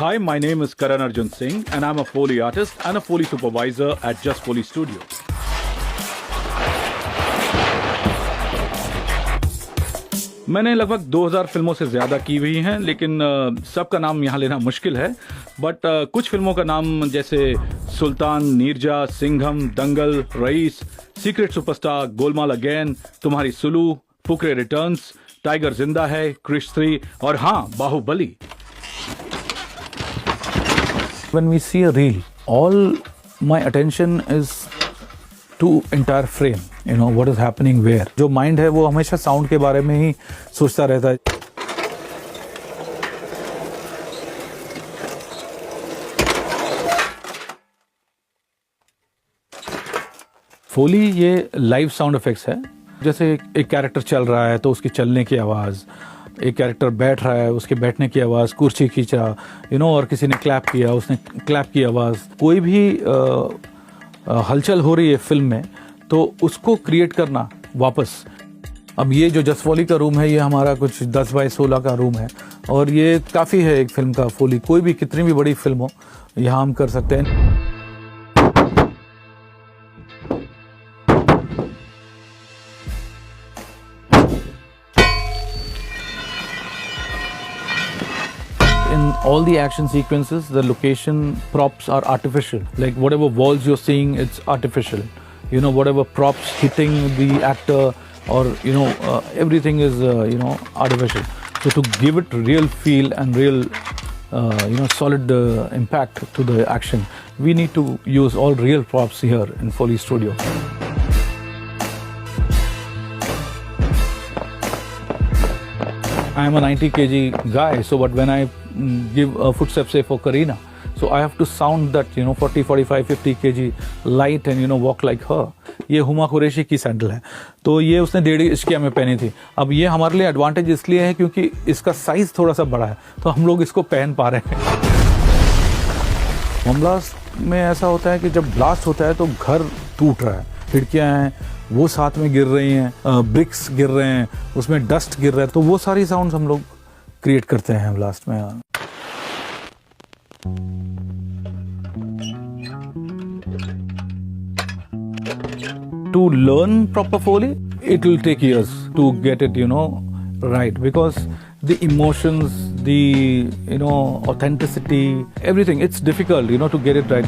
Hi, my name is Karan Arjun Singh and I'm a Foley artist and a Foley supervisor at Just Foley Studio. मैंने लगभग 2000 फिल्मों से ज़्यादा की हुई हैं, लेकिन सबका नाम यहाँ लेना मुश्किल है। बट कुछ फिल्मों का नाम जैसे सुल्तान, नीरजा, सिंघम, दंगल, rice, secret superstar, Golmaal again, तुम्हारी सुलू, फुकरे रिटर्न्स, टाइगर जिंदा है, क्रिश 3 और हाँ, Baahubali. When we see a reel, all my attention is to entire frame. You know what is happening where. जो mind है वो हमेशा sound के बारे में ही सोचता रहता है। Foley ये live sound effects है। जैसे एक कैरेक्टर चल रहा है तो उसकी चलने की आवाज़, एक कैरेक्टर बैठ रहा है उसके बैठने की आवाज़, कुर्सी खींच रहा और किसी ने क्लैप किया, उसने क्लैप की आवाज़, कोई भी हलचल हो रही है फिल्म में तो उसको क्रिएट करना वापस। अब ये जो जस्ट फॉली का रूम है ये हमारा कुछ 10 बाय 16 का रूम है और ये काफ़ी है एक फिल्म का फोली। कोई भी कितनी भी बड़ी फिल्म हो यहाँ हम कर सकते हैं। In all the action sequences, the location props are artificial. Like whatever walls you're seeing, it's artificial. You know, whatever props hitting the actor or, everything is, artificial. So to give it real feel and real, solid impact to the action, we need to use all real props here in Foley Studio. I am a 90 kg guy, so but when I give a footstep say for Kareena, so I have to sound that 40, 45, 50 kg light and walk like her. ये हुमा कुरैशी की sandal है, तो ये उसने 1.5 इश्किया में पहनी थी। अब ये हमारे लिए एडवांटेज इसलिए है क्योंकि इसका साइज थोड़ा सा बड़ा है, तो हम लोग इसको पहन पा रहे हैं। बम ब्लास्ट में ऐसा होता है कि जब ब्लास्ट होता है तो घर टूट रहा है, खिड़कियाँ हैं वो साथ में गिर रही हैं, ब्रिक्स गिर रहे हैं, उसमें डस्ट गिर रहा है, तो वो सारी साउंड्स हम लोग क्रिएट करते हैं ब्लास्ट में। To learn proper Foley, it will take years to get it, right, because the emotions, the, authenticity, everything, it's difficult, to get it right.